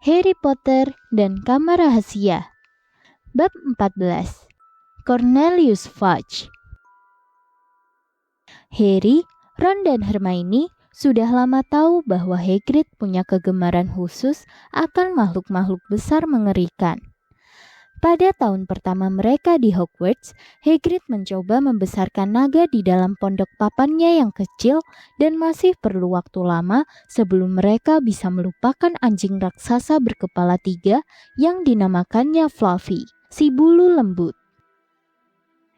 Harry Potter dan Kamar Rahasia. Bab 14. Cornelius Fudge. Harry, Ron dan Hermione sudah lama tahu bahwa Hagrid punya kegemaran khusus akan makhluk-makhluk besar mengerikan. Pada tahun pertama mereka di Hogwarts, Hagrid mencoba membesarkan naga di dalam pondok papannya yang kecil dan masih perlu waktu lama sebelum mereka bisa melupakan anjing raksasa berkepala 3 yang dinamakannya Fluffy, si bulu lembut.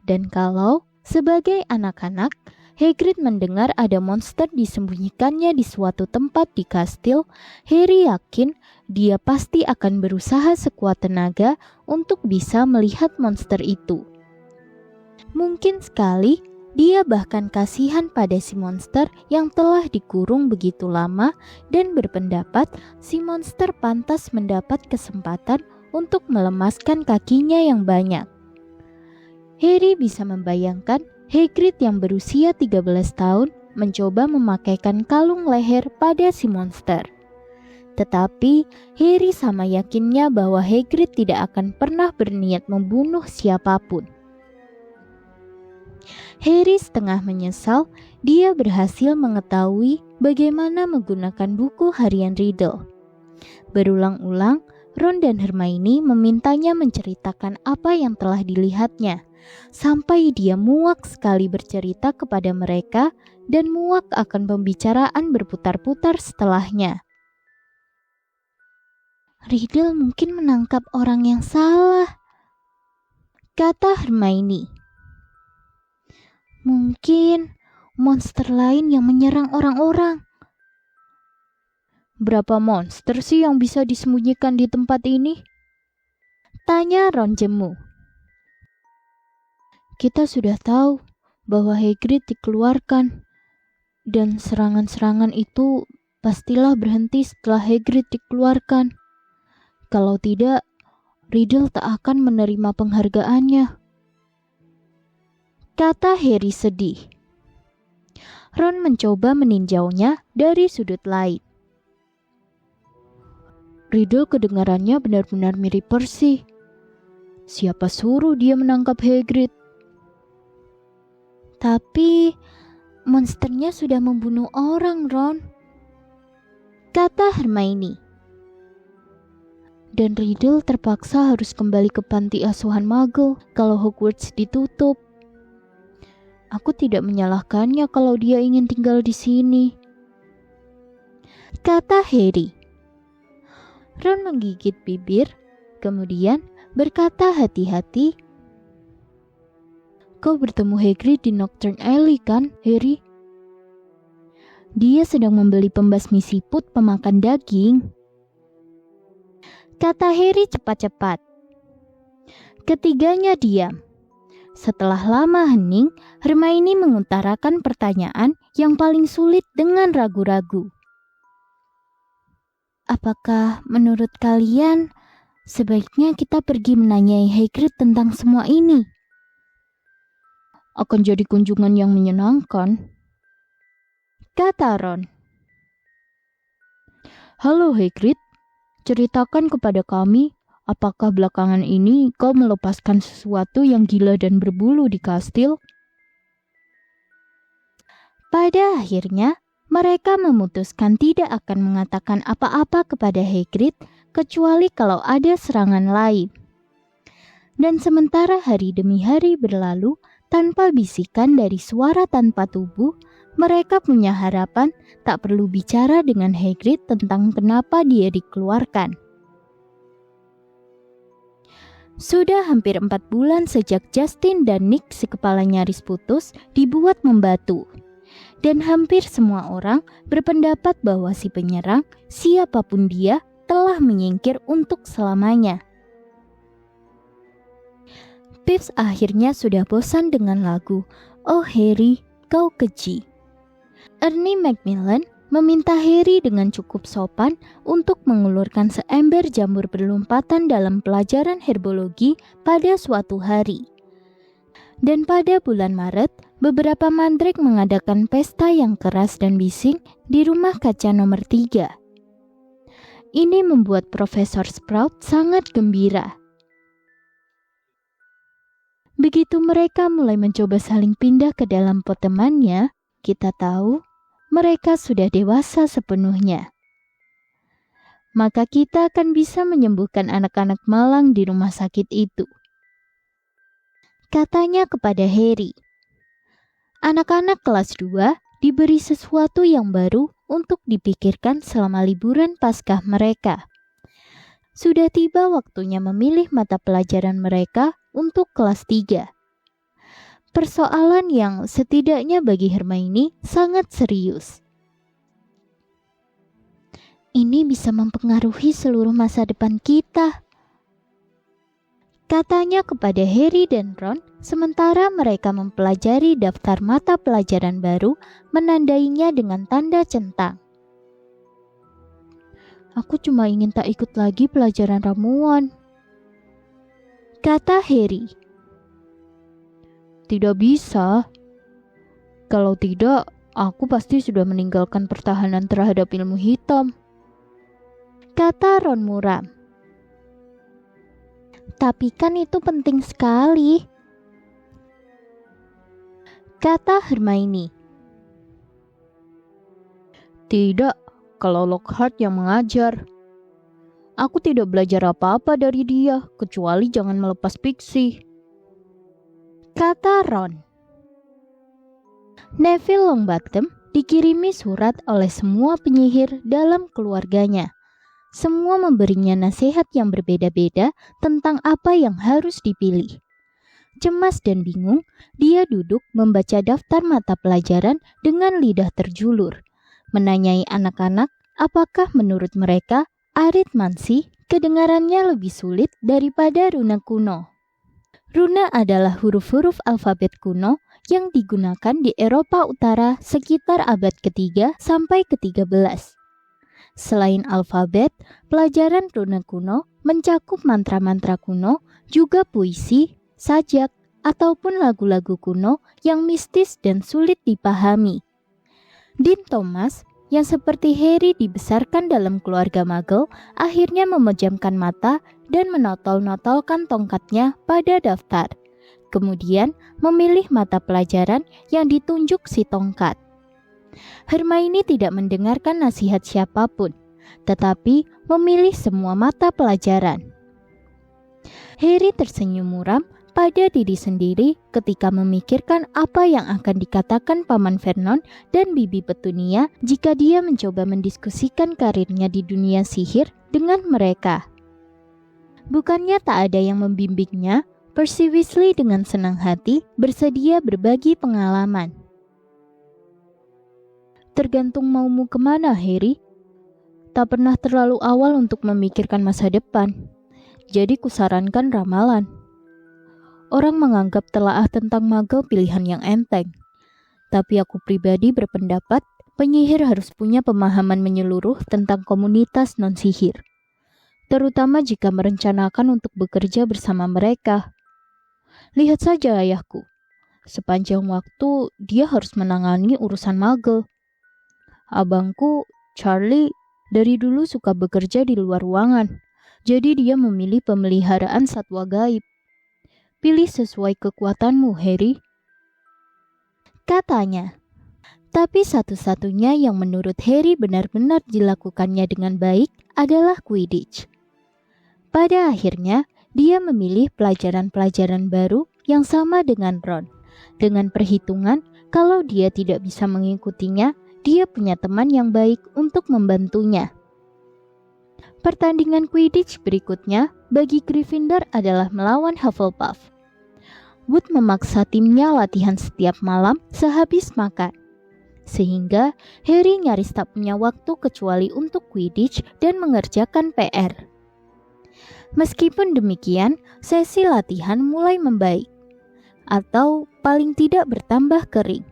Dan kalau, sebagai anak-anak, Hagrid mendengar ada monster disembunyikannya di suatu tempat di kastil, Harry yakin dia pasti akan berusaha sekuat tenaga untuk bisa melihat monster itu. Mungkin sekali dia bahkan kasihan pada si monster yang telah dikurung begitu lama dan berpendapat si monster pantas mendapat kesempatan untuk melemaskan kakinya yang banyak. Harry bisa membayangkan Hagrid yang berusia 13 tahun mencoba memakaikan kalung leher pada si monster. Tetapi Harry sama yakinnya bahwa Hagrid tidak akan pernah berniat membunuh siapapun. Harry setengah menyesal dia berhasil mengetahui bagaimana menggunakan buku harian Riddle. Berulang-ulang, Ron dan Hermione memintanya menceritakan apa yang telah dilihatnya, sampai dia muak sekali bercerita kepada mereka dan muak akan pembicaraan berputar-putar setelahnya. Riddle mungkin menangkap orang yang salah, kata Hermione. Mungkin monster lain yang menyerang orang-orang. Berapa monster sih yang bisa disembunyikan di tempat ini? Tanya Ron jemu. Kita sudah tahu bahwa Hagrid dikeluarkan, dan serangan-serangan itu pastilah berhenti setelah Hagrid dikeluarkan. Kalau tidak, Riddle tak akan menerima penghargaannya, kata Harry sedih. Ron mencoba meninjaunya dari sudut lain. Riddle kedengarannya benar-benar mirip Percy. Siapa suruh dia menangkap Hagrid? Tapi monsternya sudah membunuh orang, Ron, kata Hermione. Dan Riddle terpaksa harus kembali ke panti asuhan Muggle kalau Hogwarts ditutup. Aku tidak menyalahkannya kalau dia ingin tinggal di sini, kata Harry. Ron menggigit bibir, kemudian berkata hati-hati, Kau bertemu Hagrid di Nocturne Alley kan, Harry? Dia sedang membeli pembasmi siput pemakan daging, kata Harry cepat-cepat. Ketiganya diam. Setelah lama hening, Hermione mengutarakan pertanyaan yang paling sulit dengan ragu-ragu. Apakah menurut kalian sebaiknya kita pergi menanyai Hagrid tentang semua ini? Akan jadi kunjungan yang menyenangkan, kata Ron. Halo Hagrid, ceritakan kepada kami, apakah belakangan ini kau melepaskan sesuatu yang gila dan berbulu di kastil? Pada akhirnya, mereka memutuskan tidak akan mengatakan apa-apa kepada Hagrid kecuali kalau ada serangan lain. Dan sementara hari demi hari berlalu, tanpa bisikan dari suara tanpa tubuh, mereka punya harapan tak perlu bicara dengan Hagrid tentang kenapa dia dikeluarkan. Sudah hampir 4 bulan sejak Justin dan Nick si kepala nyaris putus dibuat membatu. Dan hampir semua orang berpendapat bahwa si penyerang, siapapun dia, telah menyingkir untuk selamanya. Pips akhirnya sudah bosan dengan lagu Oh Harry, kau keji. Ernie Macmillan meminta Harry dengan cukup sopan untuk mengulurkan seember jamur berlompatan dalam pelajaran herbologi pada suatu hari. Dan pada bulan Maret, beberapa mandrake mengadakan pesta yang keras dan bising di rumah kaca nomor 3. Ini membuat Profesor Sprout sangat gembira. Begitu mereka mulai mencoba saling pindah ke dalam pot temannya, kita tahu mereka sudah dewasa sepenuhnya. Maka kita akan bisa menyembuhkan anak-anak malang di rumah sakit itu. Katanya kepada Harry, anak-anak kelas 2 diberi sesuatu yang baru untuk dipikirkan selama liburan Paskah mereka. Sudah tiba waktunya memilih mata pelajaran mereka untuk kelas 3. Persoalan yang setidaknya bagi Hermione sangat serius. Ini bisa mempengaruhi seluruh masa depan kita, katanya kepada Harry dan Ron sementara mereka mempelajari daftar mata pelajaran baru, menandainya dengan tanda centang. Aku cuma ingin tak ikut lagi pelajaran ramuan, kata Harry. Tidak bisa. Kalau tidak, aku pasti sudah meninggalkan pertahanan terhadap ilmu hitam, kata Ron muram. Tapi kan itu penting sekali, kata Hermione. Tidak, kalau Lockhart yang mengajar. Aku tidak belajar apa-apa dari dia, kecuali jangan melepas pixie, kata Ron. Neville Longbottom dikirimi surat oleh semua penyihir dalam keluarganya. Semua memberinya nasihat yang berbeda-beda tentang apa yang harus dipilih. Cemas dan bingung, dia duduk membaca daftar mata pelajaran dengan lidah terjulur, menanyai anak-anak apakah menurut mereka aritmansi kedengarannya lebih sulit daripada runa kuno. Runa adalah huruf-huruf alfabet kuno yang digunakan di Eropa Utara sekitar abad ke-3 sampai ke-13. Selain alfabet, pelajaran runa kuno mencakup mantra-mantra kuno, juga puisi, sajak, ataupun lagu-lagu kuno yang mistis dan sulit dipahami. Dean Thomas, yang seperti Harry dibesarkan dalam keluarga Muggle, akhirnya memejamkan mata dan menotol-notolkan tongkatnya pada daftar. Kemudian memilih mata pelajaran yang ditunjuk si tongkat. Hermione tidak mendengarkan nasihat siapapun, tetapi memilih semua mata pelajaran. Harry tersenyum muram pada diri sendiri ketika memikirkan apa yang akan dikatakan Paman Vernon dan Bibi Petunia jika dia mencoba mendiskusikan karirnya di dunia sihir dengan mereka. Bukannya tak ada yang membimbingnya, Percy Weasley dengan senang hati bersedia berbagi pengalaman. Tergantung maumu kemana, Harry. Tak pernah terlalu awal untuk memikirkan masa depan. Jadi kusarankan ramalan. Orang menganggap telaah tentang Muggle pilihan yang enteng. Tapi aku pribadi berpendapat penyihir harus punya pemahaman menyeluruh tentang komunitas non-sihir. Terutama jika merencanakan untuk bekerja bersama mereka. Lihat saja ayahku. Sepanjang waktu dia harus menangani urusan Muggle. Abangku, Charlie, dari dulu suka bekerja di luar ruangan, jadi dia memilih pemeliharaan satwa gaib. Pilih sesuai kekuatanmu, Harry, katanya. Tapi satu-satunya yang menurut Harry benar-benar dilakukannya dengan baik adalah Quidditch. Pada akhirnya, dia memilih pelajaran-pelajaran baru yang sama dengan Ron, dengan perhitungan kalau dia tidak bisa mengikutinya, dia punya teman yang baik untuk membantunya. Pertandingan Quidditch berikutnya bagi Gryffindor adalah melawan Hufflepuff. Wood memaksa timnya latihan setiap malam sehabis makan, sehingga Harry nyaris tak punya waktu kecuali untuk Quidditch dan mengerjakan PR. Meskipun demikian, sesi latihan mulai membaik, atau paling tidak bertambah kering.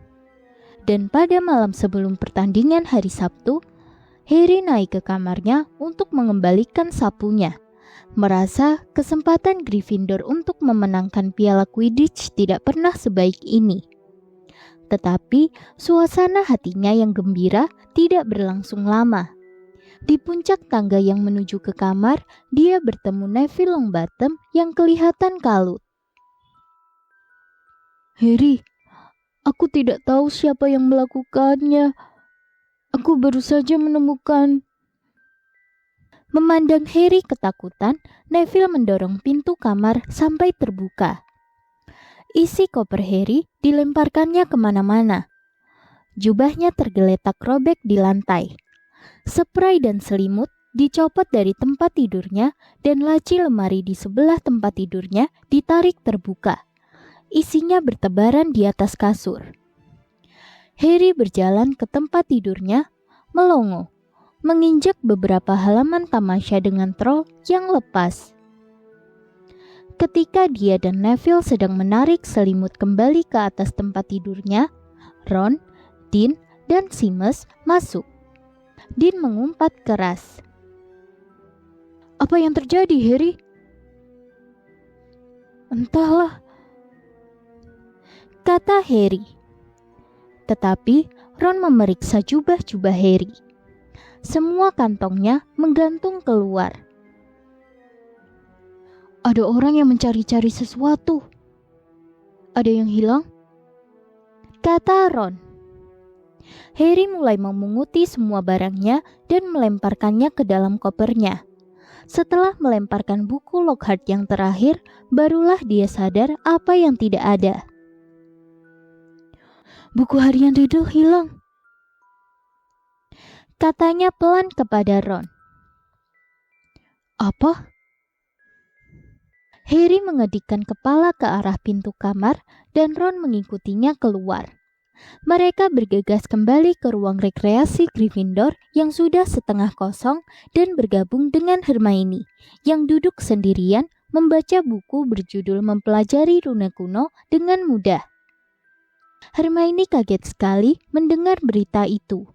Dan pada malam sebelum pertandingan hari Sabtu, Harry naik ke kamarnya untuk mengembalikan sapunya, merasa kesempatan Gryffindor untuk memenangkan piala Quidditch tidak pernah sebaik ini. Tetapi suasana hatinya yang gembira tidak berlangsung lama. Di puncak tangga yang menuju ke kamar, dia bertemu Neville Longbottom yang kelihatan kalut. Harry, aku tidak tahu siapa yang melakukannya. Aku baru saja menemukan. Memandang Harry ketakutan, Neville mendorong pintu kamar sampai terbuka. Isi koper Harry dilemparkannya kemana-mana. Jubahnya tergeletak robek di lantai. Spray dan selimut dicopot dari tempat tidurnya dan laci lemari di sebelah tempat tidurnya ditarik terbuka. Isinya bertebaran di atas kasur. Harry berjalan ke tempat tidurnya, melongo, menginjak beberapa halaman tamasya dengan troll yang lepas. Ketika dia dan Neville sedang menarik selimut kembali ke atas tempat tidurnya, Ron, Dean, dan Seamus masuk. Dean mengumpat keras. Apa yang terjadi, Harry? Entahlah, kata Harry. Tetapi Ron memeriksa jubah-jubah Harry. Semua kantongnya menggantung keluar. Ada orang yang mencari-cari sesuatu. Ada yang hilang? Kata Ron. Harry mulai memunguti semua barangnya dan melemparkannya ke dalam kopernya. Setelah melemparkan buku Lockhart yang terakhir, barulah dia sadar apa yang tidak ada. Buku harian Riddle hilang. Katanya pelan kepada Ron. Apa? Harry mengedikkan kepala ke arah pintu kamar dan Ron mengikutinya keluar. Mereka bergegas kembali ke ruang rekreasi Gryffindor yang sudah setengah kosong dan bergabung dengan Hermione yang duduk sendirian membaca buku berjudul Mempelajari Rune Kuno dengan mudah. Hermione kaget sekali mendengar berita itu.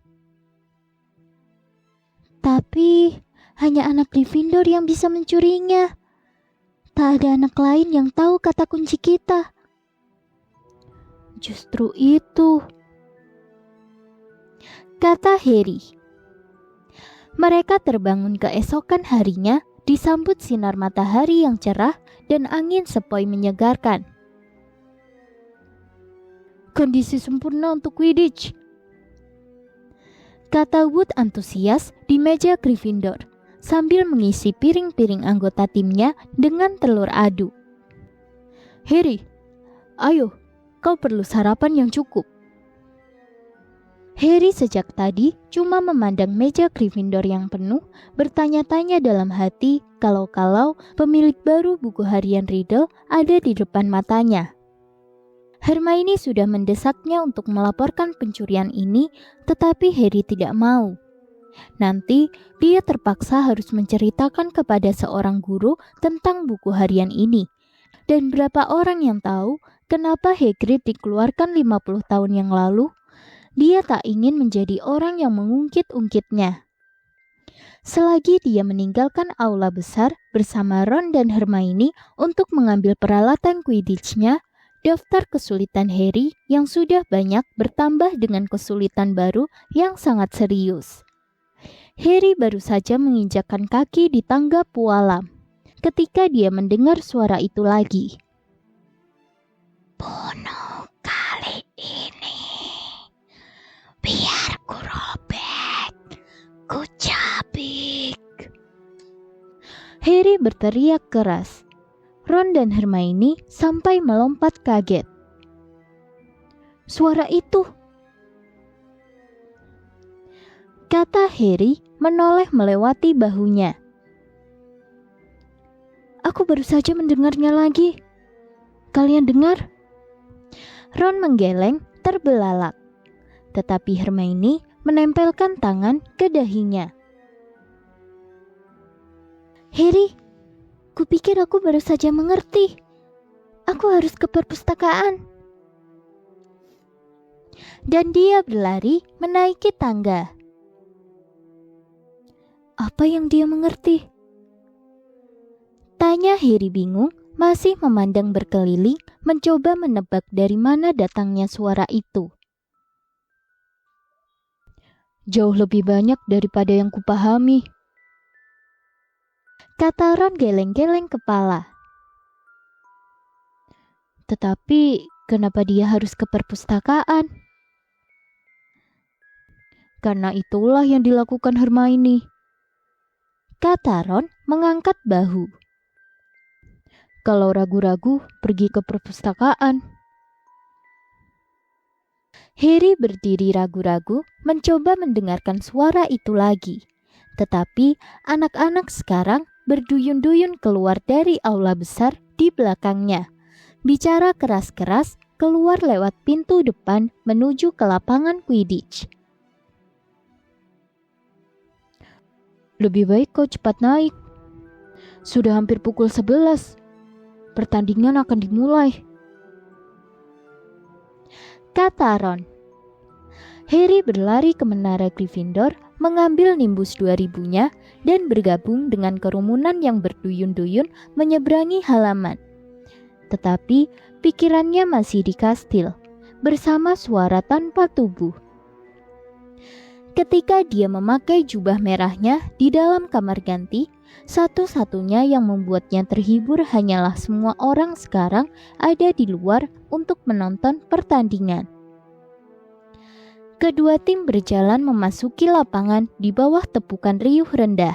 Tapi hanya anak Gryffindor yang bisa mencurinya. Tak ada anak lain yang tahu kata kunci kita. Justru itu, kata Harry. Mereka terbangun keesokan harinya disambut sinar matahari yang cerah dan angin sepoi menyegarkan. Kondisi sempurna untuk Quidditch, kata Wood antusias di meja Gryffindor sambil mengisi piring-piring anggota timnya dengan telur adu. Harry, ayo, kau perlu sarapan yang cukup. Harry sejak tadi cuma memandang meja Gryffindor yang penuh, bertanya-tanya dalam hati kalau-kalau pemilik baru buku harian Riddle ada di depan matanya. Hermione sudah mendesaknya untuk melaporkan pencurian ini, tetapi Harry tidak mau. Nanti dia terpaksa harus menceritakan kepada seorang guru tentang buku harian ini. Dan berapa orang yang tahu kenapa Hagrid dikeluarkan 50 tahun yang lalu? Dia tak ingin menjadi orang yang mengungkit-ungkitnya. Selagi dia meninggalkan aula besar bersama Ron dan Hermione untuk mengambil peralatan Quidditch-nya, daftar kesulitan Harry yang sudah banyak bertambah dengan kesulitan baru yang sangat serius. Harry baru saja menginjakkan kaki di tangga pualam ketika dia mendengar suara itu lagi. Bunuh kali ini, biar ku robek, ku cabik. Harry berteriak keras. Ron dan Hermione sampai melompat kaget. Suara itu, kata Harry menoleh melewati bahunya. Aku baru saja mendengarnya lagi. Kalian dengar? Ron menggeleng terbelalak, tetapi Hermione menempelkan tangan ke dahinya. Harry, kupikir aku baru saja mengerti. Aku harus ke perpustakaan. Dan dia berlari menaiki tangga. Apa yang dia mengerti? Tanya Harry bingung, masih memandang berkeliling, mencoba menebak dari mana datangnya suara itu. Jauh lebih banyak daripada yang kupahami, kata Ron geleng-geleng kepala. Tetapi kenapa dia harus ke perpustakaan? Karena itulah yang dilakukan Hermione, kata Ron mengangkat bahu. Kalau ragu-ragu, pergi ke perpustakaan. Harry berdiri ragu-ragu mencoba mendengarkan suara itu lagi. Tetapi anak-anak sekarang berduyun-duyun keluar dari aula besar di belakangnya. Bicara keras-keras keluar lewat pintu depan menuju ke lapangan Quidditch. Lebih baik kau cepat naik. Sudah hampir pukul 11. Pertandingan akan dimulai, kata Ron. Harry berlari ke menara Gryffindor, mengambil Nimbus 2000-nya dan bergabung dengan kerumunan yang berduyun-duyun menyeberangi halaman. Tetapi pikirannya masih di kastil, bersama suara tanpa tubuh. Ketika dia memakai jubah merahnya di dalam kamar ganti, satu-satunya yang membuatnya terhibur hanyalah semua orang sekarang ada di luar untuk menonton pertandingan. Kedua tim berjalan memasuki lapangan di bawah tepukan riuh rendah.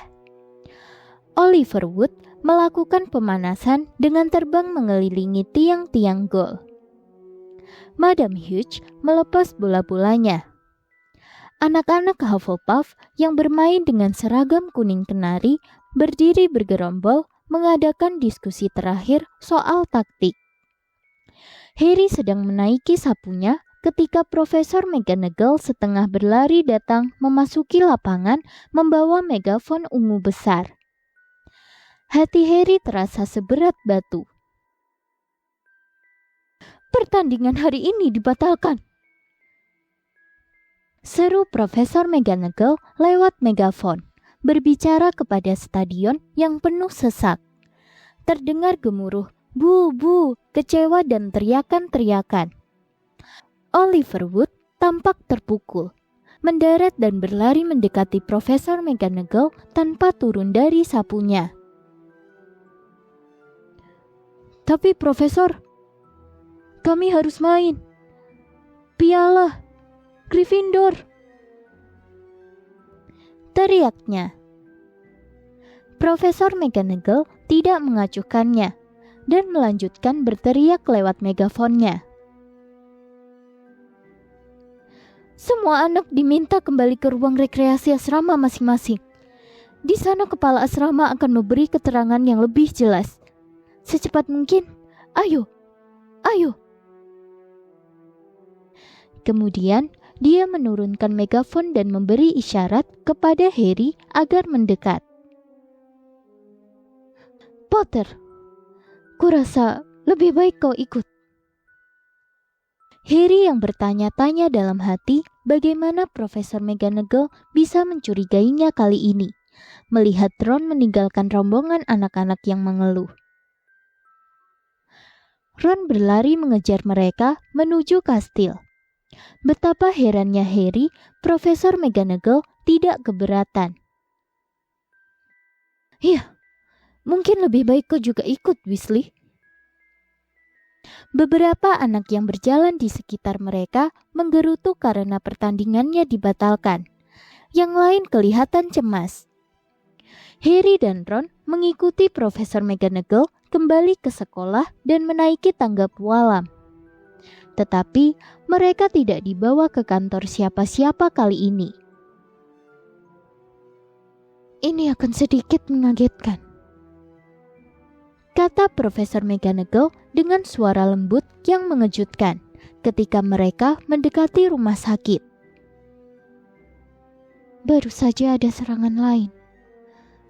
Oliver Wood melakukan pemanasan dengan terbang mengelilingi tiang-tiang gol. Madam Hughes melepas bola-bolanya. Anak-anak Hufflepuff yang bermain dengan seragam kuning kenari berdiri bergerombol mengadakan diskusi terakhir soal taktik. Harry sedang menaiki sapunya ketika Profesor McGonagall setengah berlari datang memasuki lapangan membawa megafon ungu besar. Hati Harry terasa seberat batu. Pertandingan hari ini dibatalkan, seru Profesor McGonagall lewat megafon, berbicara kepada stadion yang penuh sesak. Terdengar gemuruh bu-bu, kecewa dan teriakan-teriakan. Oliver Wood tampak terpukul, mendarat dan berlari mendekati Profesor McGonagall tanpa turun dari sapunya. Tapi Profesor, kami harus main. Piala Gryffindor, teriaknya. Profesor McGonagall tidak mengacuhkannya dan melanjutkan berteriak lewat megafonnya. Semua anak diminta kembali ke ruang rekreasi asrama masing-masing. Di sana kepala asrama akan memberi keterangan yang lebih jelas. Secepat mungkin, ayo, ayo. Kemudian, dia menurunkan megafon dan memberi isyarat kepada Harry agar mendekat. Potter, kurasa lebih baik kau ikut. Harry yang bertanya-tanya dalam hati bagaimana Profesor McGonagall bisa mencurigainya kali ini, melihat Ron meninggalkan rombongan anak-anak yang mengeluh. Ron berlari mengejar mereka menuju kastil. Betapa herannya Harry, Profesor McGonagall tidak keberatan. Iya, mungkin lebih baik kau juga ikut, Weasley. Beberapa anak yang berjalan di sekitar mereka menggerutu karena pertandingannya dibatalkan. Yang lain kelihatan cemas. Harry dan Ron mengikuti Profesor McGonagall kembali ke sekolah dan menaiki tangga pualam. Tetapi mereka tidak dibawa ke kantor siapa-siapa kali ini. Ini akan sedikit mengagetkan, kata Profesor McGonagall dengan suara lembut yang mengejutkan ketika mereka mendekati rumah sakit. Baru saja ada serangan lain,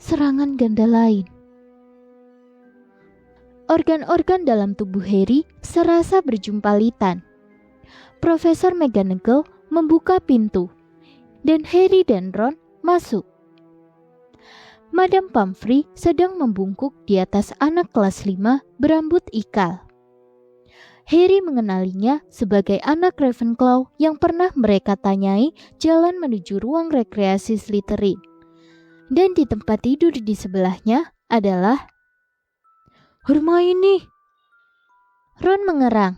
serangan ganda lain. Organ-organ dalam tubuh Harry serasa berjumpalitan. Profesor McGonagall membuka pintu, dan Harry dan Ron masuk. Madam Pomfrey sedang membungkuk di atas anak kelas 5 berambut ikal. Harry mengenalinya sebagai anak Ravenclaw yang pernah mereka tanyai jalan menuju ruang rekreasi Slytherin. Dan di tempat tidur di sebelahnya adalah Hermione. Ron mengerang.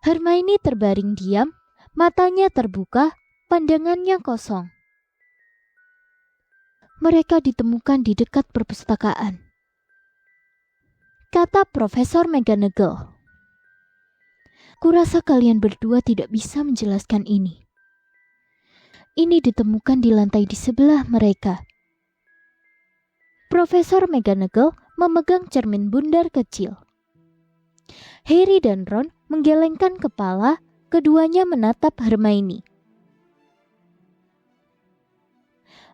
Hermione terbaring diam, matanya terbuka, pandangannya kosong. Mereka ditemukan di dekat perpustakaan, kata Profesor McGonagall. Kurasa kalian berdua tidak bisa menjelaskan ini. Ini ditemukan di lantai di sebelah mereka. Profesor McGonagall memegang cermin bundar kecil. Harry dan Ron menggelengkan kepala, keduanya menatap Hermione.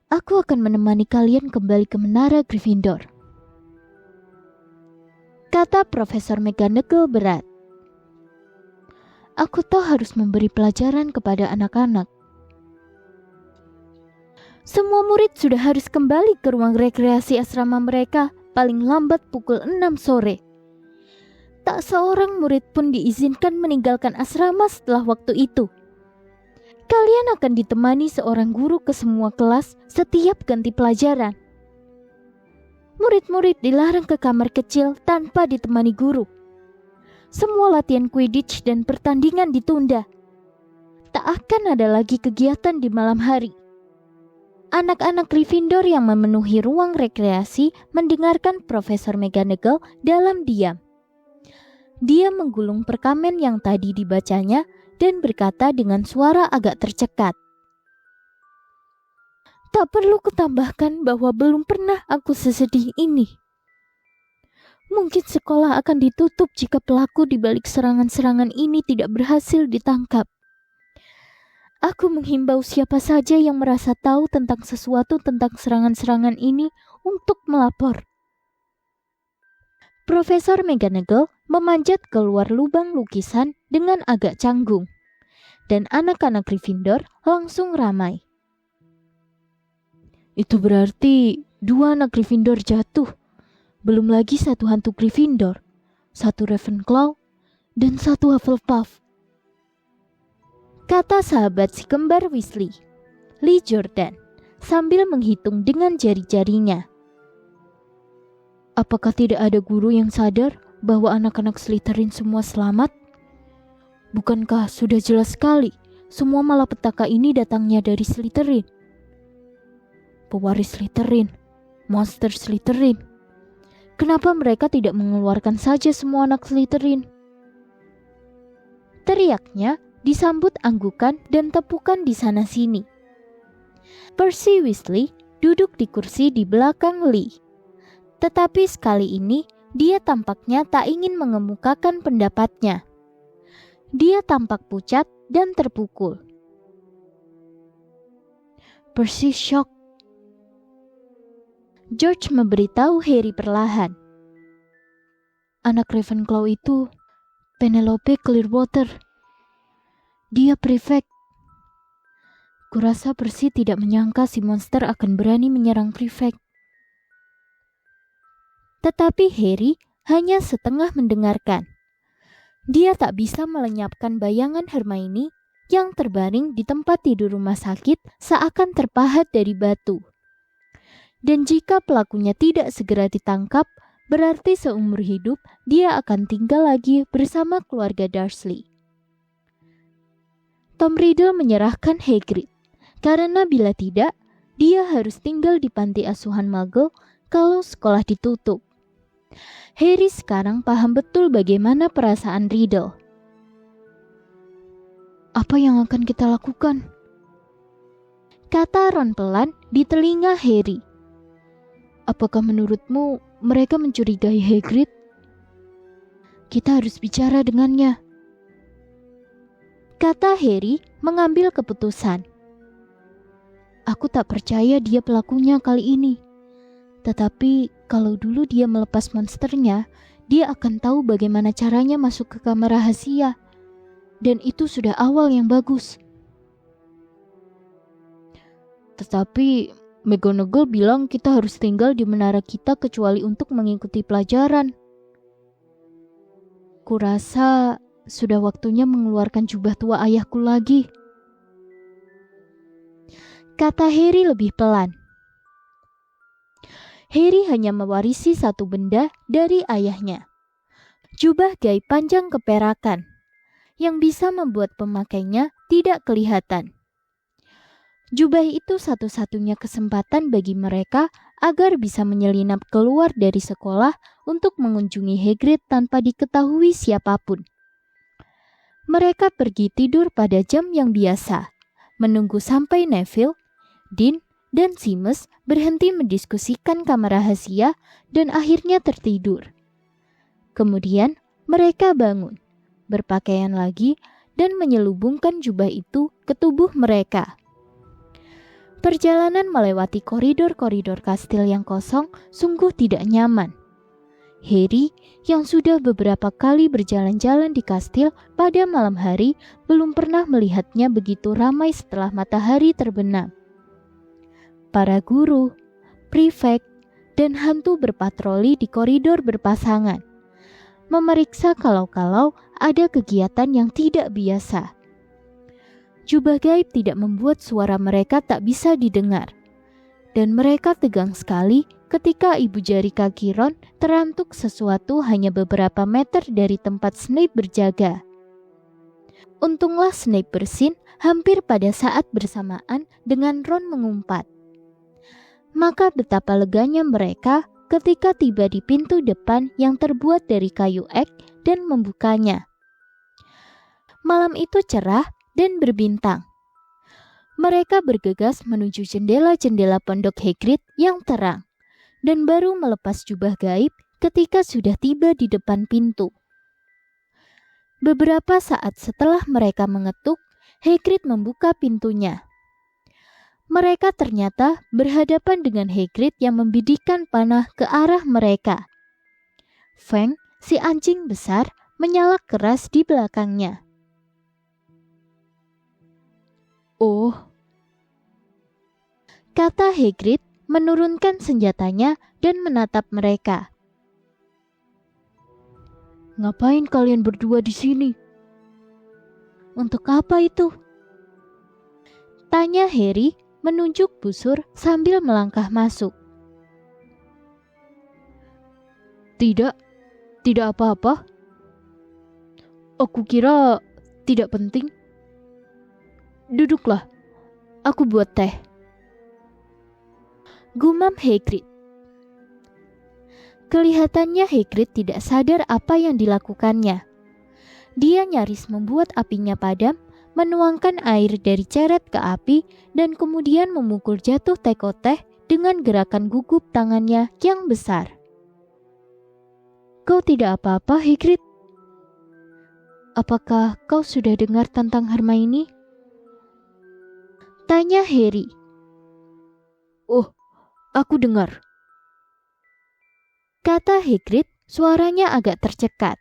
Aku akan menemani kalian kembali ke menara Gryffindor, kata Profesor McGonagall berat. Aku tahu harus memberi pelajaran kepada anak-anak. Semua murid sudah harus kembali ke ruang rekreasi asrama mereka paling lambat pukul 6 sore. Tak seorang murid pun diizinkan meninggalkan asrama setelah waktu itu. Kalian akan ditemani seorang guru ke semua kelas setiap ganti pelajaran. Murid-murid dilarang ke kamar kecil tanpa ditemani guru. Semua latihan Quidditch dan pertandingan ditunda. Tak akan ada lagi kegiatan di malam hari. Anak-anak Gryffindor yang memenuhi ruang rekreasi mendengarkan Profesor McGonagall dalam diam. Dia menggulung perkamen yang tadi dibacanya dan berkata dengan suara agak tercekat. Tak perlu kutambahkan bahwa belum pernah aku sesedih ini. Mungkin sekolah akan ditutup jika pelaku di balik serangan-serangan ini tidak berhasil ditangkap. Aku menghimbau siapa saja yang merasa tahu tentang sesuatu tentang serangan-serangan ini untuk melapor. Profesor McGonagall memanjat keluar lubang lukisan dengan agak canggung. Dan anak-anak Gryffindor langsung ramai. Itu berarti 2 anak Gryffindor jatuh. Belum lagi 1 hantu Gryffindor, 1 Ravenclaw, dan 1 Hufflepuff, kata sahabat si kembar Weasley, Lee Jordan, sambil menghitung dengan jari-jarinya. Apakah tidak ada guru yang sadar bahwa anak-anak Slytherin semua selamat? Bukankah sudah jelas sekali semua malapetaka ini datangnya dari Slytherin? Pewaris Slytherin, monster Slytherin. Kenapa mereka tidak mengeluarkan saja semua anak Slytherin? Teriaknya disambut anggukan dan tepukan di sana-sini. Percy Weasley duduk di kursi di belakang Lee. Tetapi sekali ini dia tampaknya tak ingin mengemukakan pendapatnya. Dia tampak pucat dan terpukul. Percy shock. George memberitahu Harry perlahan. Anak Ravenclaw itu Penelope Clearwater. Dia prefect. Kurasa Percy tidak menyangka si monster akan berani menyerang prefect. Tetapi Harry hanya setengah mendengarkan. Dia tak bisa melenyapkan bayangan Hermione yang terbaring di tempat tidur rumah sakit seakan terpahat dari batu. Dan jika pelakunya tidak segera ditangkap, berarti seumur hidup dia akan tinggal lagi bersama keluarga Dursley. Tom Riddle menyerahkan Hagrid, karena bila tidak, dia harus tinggal di panti asuhan Muggle kalau sekolah ditutup. Harry sekarang paham betul bagaimana perasaan Riddle. Apa yang akan kita lakukan? Kata Ron pelan di telinga Harry. Apakah menurutmu mereka mencurigai Hagrid? Kita harus bicara dengannya, kata Harry mengambil keputusan. Aku tak percaya dia pelakunya kali ini. Tetapi kalau dulu dia melepas monsternya, dia akan tahu bagaimana caranya masuk ke kamar rahasia. Dan itu sudah awal yang bagus. Tetapi McGonagall bilang kita harus tinggal di menara kita kecuali untuk mengikuti pelajaran. Kurasa sudah waktunya mengeluarkan jubah tua ayahku lagi, kata Harry lebih pelan. Harry hanya mewarisi satu benda dari ayahnya. Jubah gaib panjang keperakan yang bisa membuat pemakainya tidak kelihatan. Jubah itu satu-satunya kesempatan bagi mereka agar bisa menyelinap keluar dari sekolah untuk mengunjungi Hagrid tanpa diketahui siapapun. Mereka pergi tidur pada jam yang biasa, menunggu sampai Neville, Dean, dan Seamus berhenti mendiskusikan kamar rahasia dan akhirnya tertidur. Kemudian mereka bangun, berpakaian lagi, dan menyelubungkan jubah itu ke tubuh mereka. Perjalanan melewati koridor-koridor kastil yang kosong sungguh tidak nyaman. Harry, yang sudah beberapa kali berjalan-jalan di kastil pada malam hari, belum pernah melihatnya begitu ramai setelah matahari terbenam. Para guru, prefek, dan hantu berpatroli di koridor berpasangan, memeriksa kalau-kalau ada kegiatan yang tidak biasa. Jubah gaib tidak membuat suara mereka tak bisa didengar, dan mereka tegang sekali ketika ibu jari kaki Ron terantuk sesuatu hanya beberapa meter dari tempat Snape berjaga. Untunglah Snape bersin hampir pada saat bersamaan dengan Ron mengumpat. Maka betapa leganya mereka ketika tiba di pintu depan yang terbuat dari kayu ek dan membukanya. Malam itu cerah dan berbintang. Mereka bergegas menuju jendela-jendela pondok Hagrid yang terang, dan baru melepas jubah gaib ketika sudah tiba di depan pintu. Beberapa saat setelah mereka mengetuk, Hagrid membuka pintunya. Mereka ternyata berhadapan dengan Hagrid yang membidikkan panah ke arah mereka. Fang, si anjing besar, menyala keras di belakangnya. "Oh," kata Hagrid menurunkan senjatanya dan menatap mereka. "Ngapain kalian berdua di sini?" "Untuk apa itu?" tanya Harry menunjuk busur sambil melangkah masuk. Tidak apa-apa. Aku kira tidak penting. Duduklah, aku buat teh. Gumam Hagrid. Kelihatannya Hagrid tidak sadar apa yang dilakukannya. Dia nyaris membuat apinya padam, menuangkan air dari ceret ke api, dan kemudian memukul jatuh teko teh dengan gerakan gugup tangannya yang besar. "Kau tidak apa-apa, Hagrid? Apakah kau sudah dengar tentang Hermione?" tanya Harry. "Oh, aku dengar," kata Hagrid, suaranya agak tercekat.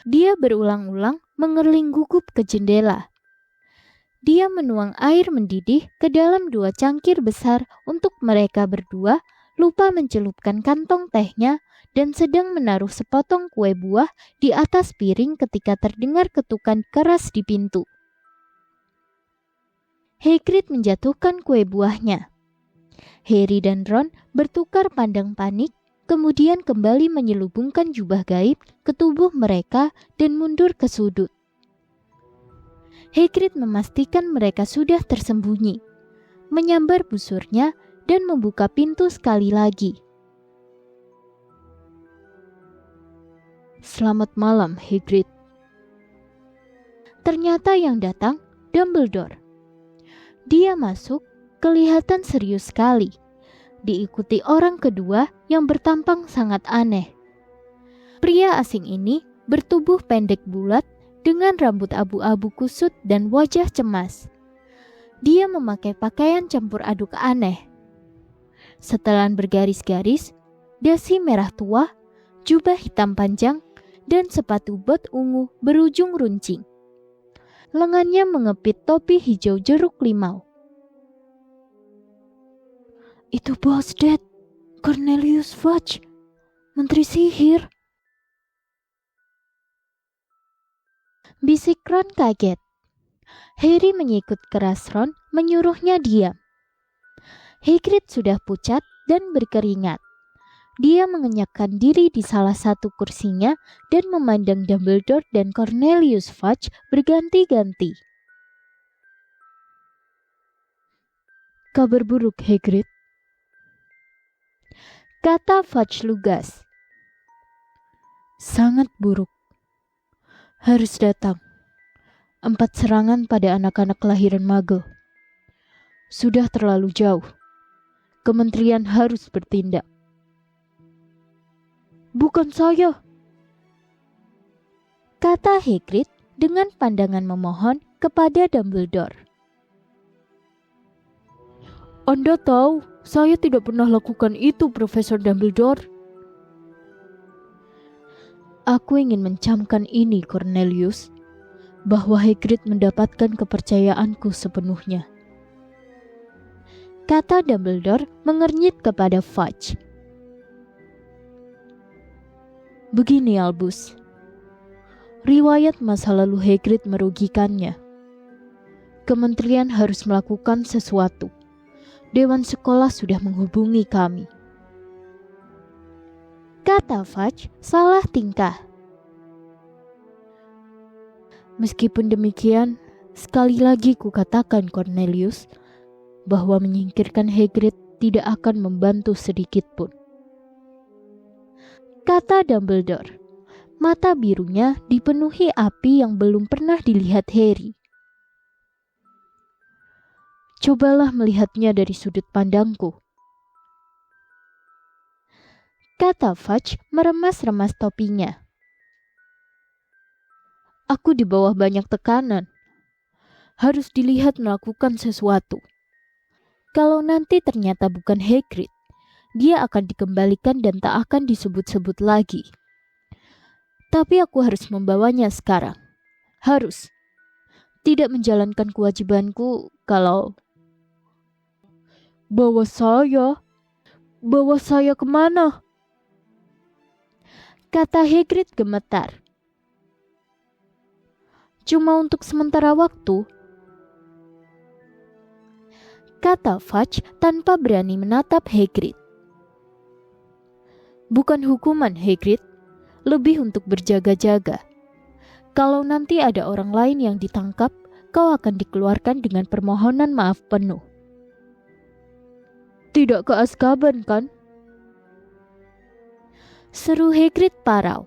Dia berulang-ulang mengerling gugup ke jendela. Dia menuang air mendidih ke dalam 2 cangkir besar untuk mereka berdua, lupa mencelupkan kantong tehnya, dan sedang menaruh sepotong kue buah di atas piring ketika terdengar ketukan keras di pintu. Hagrid menjatuhkan kue buahnya. Harry dan Ron bertukar pandang panik, kemudian kembali menyelubungkan jubah gaib ke tubuh mereka dan mundur ke sudut. Hagrid memastikan mereka sudah tersembunyi, menyambar busurnya dan membuka pintu sekali lagi. "Selamat malam, Hagrid." Ternyata yang datang Dumbledore. Dia masuk, kelihatan serius sekali, diikuti orang kedua yang bertampang sangat aneh. Pria asing ini bertubuh pendek bulat dengan rambut abu-abu kusut dan wajah cemas. Dia memakai pakaian campur aduk aneh. Setelan bergaris-garis, dasi merah tua, jubah hitam panjang, dan sepatu bot ungu berujung runcing. Lengannya mengepit topi hijau jeruk limau. "Itu Bos Dad, Cornelius Fudge, Menteri Sihir." Bisik Ron kaget. Harry menyikut keras Ron, menyuruhnya diam. Hagrid sudah pucat dan berkeringat. Dia mengenyakkan diri di salah satu kursinya dan memandang Dumbledore dan Cornelius Fudge berganti-ganti. Kabar buruk, Hagrid, kata Fudge lugas. Sangat buruk. Harus datang. 4 serangan pada anak-anak kelahiran Muggle. Sudah terlalu jauh. Kementerian harus bertindak. Bukan saya, kata Hagrid dengan pandangan memohon kepada Dumbledore. Anda tahu, saya tidak pernah lakukan itu, Profesor Dumbledore. Aku ingin mencamkan ini, Cornelius, bahwa Hagrid mendapatkan kepercayaanku sepenuhnya, kata Dumbledore mengernyit kepada Fudge. Begini, Albus. Riwayat masa lalu Hagrid merugikannya. Kementerian harus melakukan sesuatu. Dewan sekolah sudah menghubungi kami, kata Fudge salah tingkah. Meskipun demikian, sekali lagi kukatakan, Cornelius, bahwa menyingkirkan Hagrid tidak akan membantu sedikit pun, kata Dumbledore. Mata birunya dipenuhi api yang belum pernah dilihat Harry. Cobalah melihatnya dari sudut pandangku, kata Fudge meremas-remas topinya. Aku di bawah banyak tekanan. Harus dilihat melakukan sesuatu. Kalau nanti ternyata bukan Hagrid, dia akan dikembalikan dan tak akan disebut-sebut lagi. Tapi aku harus membawanya sekarang. Harus. Tidak menjalankan kewajibanku kalau... Bawa saya kemana? Kata Hagrid gemetar. Cuma untuk sementara waktu, kata Fudge tanpa berani menatap Hagrid. Bukan hukuman, Hagrid. Lebih untuk berjaga-jaga. Kalau nanti ada orang lain yang ditangkap, kau akan dikeluarkan dengan permohonan maaf penuh. Tidak ke Azkaban, kan? Seru Hagrid parau.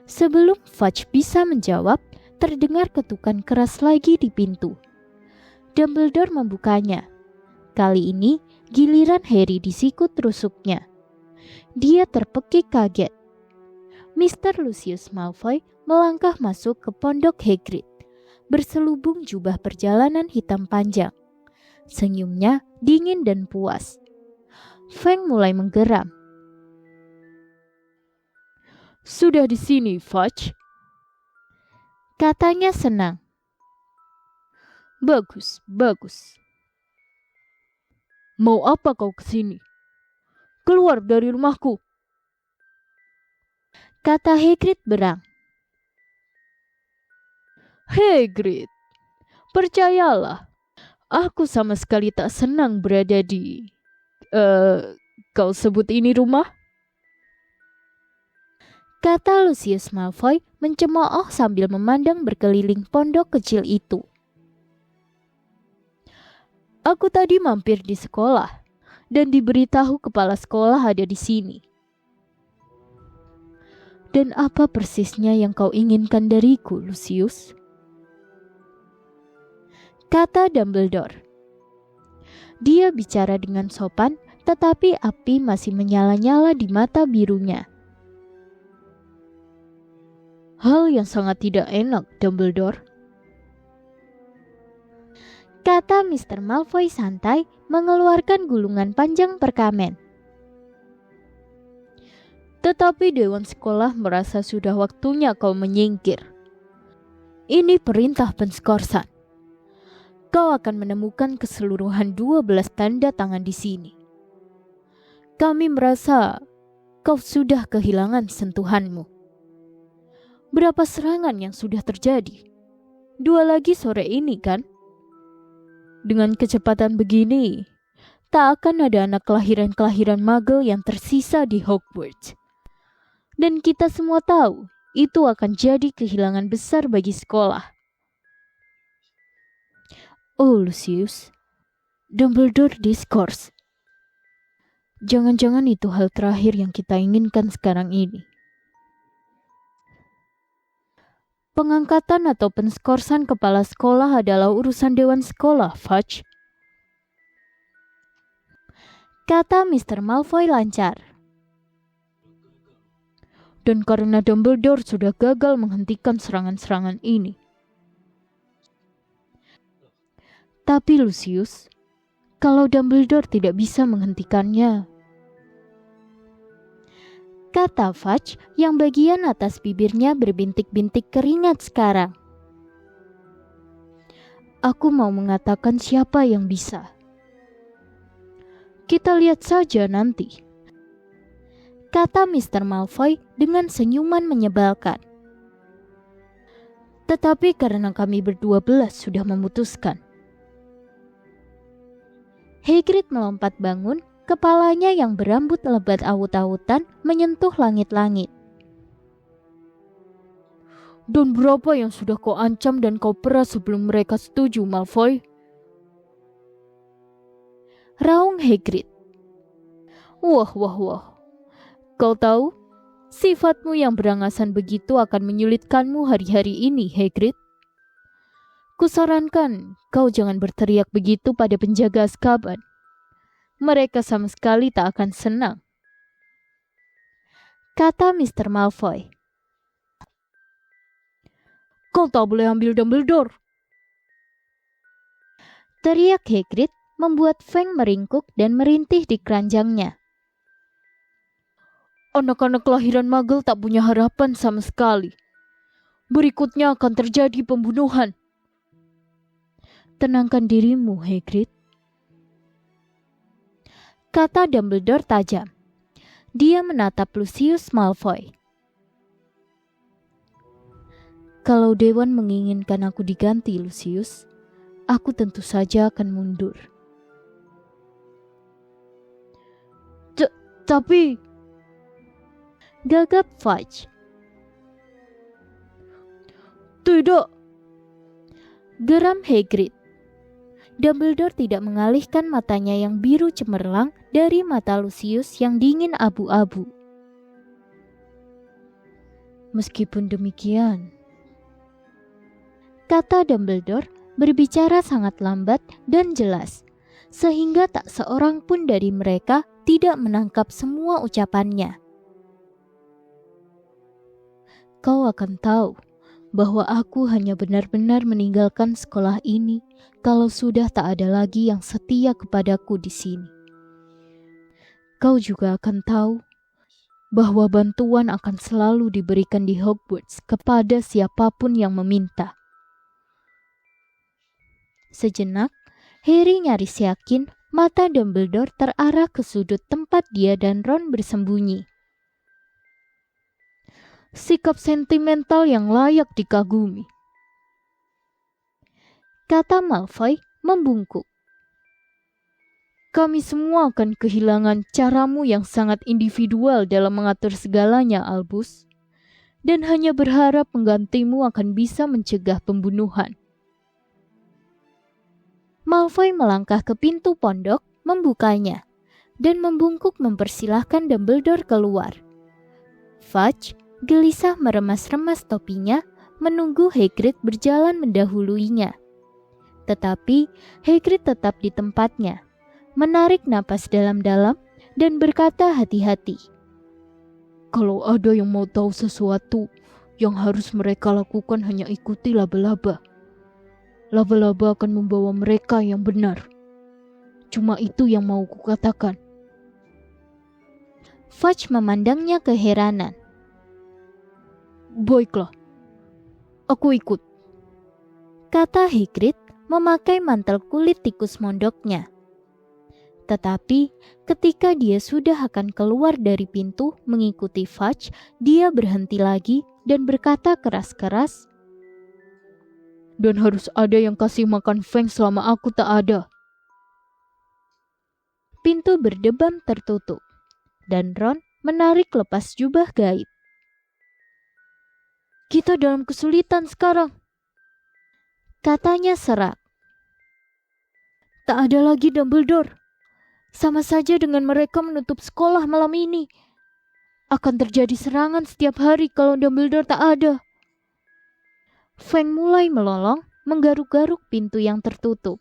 Sebelum Fudge bisa menjawab, terdengar ketukan keras lagi di pintu. Dumbledore membukanya. Kali ini giliran Harry disikut rusuknya. Dia terpekik kaget. Mr. Lucius Malfoy melangkah masuk ke pondok Hagrid, berselubung jubah perjalanan hitam panjang. Senyumnya dingin dan puas. Fang mulai menggeram. Sudah di sini, Fudge, katanya senang. Bagus. Mau apa kau kesini? Keluar dari rumahku, kata Hagrid berang. Hagrid, percayalah, aku sama sekali tak senang berada di... kau sebut ini rumah? Kata Lucius Malfoy mencemooh sambil memandang berkeliling pondok kecil itu. Aku tadi mampir di sekolah dan diberitahu kepala sekolah ada di sini. Dan apa persisnya yang kau inginkan dariku, Lucius? Kata Dumbledore. Dia bicara dengan sopan, tetapi api masih menyala-nyala di mata birunya. Hal yang sangat tidak enak, Dumbledore, kata Mr. Malfoy santai mengeluarkan gulungan panjang perkamen. Tetapi Dewan Sekolah merasa sudah waktunya kau menyingkir. Ini perintah penskorsan. Kau akan menemukan keseluruhan 12 tanda tangan di sini. Kami merasa kau sudah kehilangan sentuhanmu. Berapa serangan yang sudah terjadi? 2 lagi sore ini kan? Dengan kecepatan begini, tak akan ada anak kelahiran-kelahiran Muggle yang tersisa di Hogwarts. Dan kita semua tahu, itu akan jadi kehilangan besar bagi sekolah. Oh Lucius, Dumbledore diskors. Jangan-jangan itu hal terakhir yang kita inginkan sekarang ini. Pengangkatan atau penskorsan kepala sekolah adalah urusan dewan sekolah, Fudge. Kata Mr. Malfoy lancar. Dan karena Dumbledore sudah gagal menghentikan serangan-serangan ini. Tapi Lucius, kalau Dumbledore tidak bisa menghentikannya, kata Fudge yang bagian atas bibirnya berbintik-bintik keringat sekarang. Aku mau mengatakan siapa yang bisa. Kita lihat saja nanti, kata Mr. Malfoy dengan senyuman menyebalkan. Tetapi karena kami berdua belas sudah memutuskan. Hagrid melompat bangun, kepalanya yang berambut lebat awut-awutan menyentuh langit-langit. Dan berapa yang sudah kau ancam dan kau peras sebelum mereka setuju, Malfoy? Raung Hagrid. Wah. Kau tahu, sifatmu yang berangasan begitu akan menyulitkanmu hari-hari ini, Hagrid. Kusarankan kau jangan berteriak begitu pada penjaga Azkaban. Mereka sama sekali tak akan senang, kata Mr. Malfoy. Kau tak boleh ambil Dumbledore, teriak Hagrid membuat Fang meringkuk dan merintih di keranjangnya. Anak-anak kelahiran Muggle tak punya harapan sama sekali. Berikutnya akan terjadi pembunuhan. Tenangkan dirimu, Hagrid, kata Dumbledore tajam. Dia menatap Lucius Malfoy. Kalau Dewan menginginkan aku diganti, Lucius, aku tentu saja akan mundur. Tapi... gagap Fudge. Tidak, geram Hagrid. Dumbledore tidak mengalihkan matanya yang biru cemerlang dari mata Lucius yang dingin abu-abu. Meskipun demikian, kata Dumbledore berbicara sangat lambat dan jelas, sehingga tak seorang pun dari mereka tidak menangkap semua ucapannya. Kau akan tahu bahwa aku hanya benar-benar meninggalkan sekolah ini kalau sudah tak ada lagi yang setia kepadaku di sini. Kau juga akan tahu bahwa bantuan akan selalu diberikan di Hogwarts kepada siapapun yang meminta. Sejenak, Harry nyaris yakin mata Dumbledore terarah ke sudut tempat dia dan Ron bersembunyi. Sikap sentimental yang layak dikagumi, kata Malfoy membungkuk. Kami semua akan kehilangan caramu yang sangat individual dalam mengatur segalanya, Albus, dan hanya berharap penggantimu akan bisa mencegah pembunuhan. Malfoy melangkah ke pintu pondok, membukanya, dan membungkuk mempersilahkan Dumbledore keluar. Fudge gelisah meremas-remas topinya, menunggu Hagrid berjalan mendahuluinya. Tetapi Hagrid tetap di tempatnya, menarik napas dalam-dalam dan berkata hati-hati. Kalau ada yang mau tahu sesuatu, yang harus mereka lakukan hanya ikuti laba-laba. Laba-laba akan membawa mereka yang benar. Cuma itu yang mau kukatakan. Fudge memandangnya keheranan. Baiklah, aku ikut, kata Hagrid memakai mantel kulit tikus mondoknya. Tetapi ketika dia sudah akan keluar dari pintu mengikuti Fudge, dia berhenti lagi dan berkata keras-keras, "Dan harus ada yang kasih makan Feng selama aku tak ada." Pintu berdebam tertutup, dan Ron menarik lepas jubah gaib. "Kita dalam kesulitan sekarang," katanya serak. "Tak ada lagi Dumbledore. Sama saja dengan mereka menutup sekolah malam ini. Akan terjadi serangan setiap hari kalau Dumbledore tak ada." Feng mulai melolong, menggaruk-garuk pintu yang tertutup.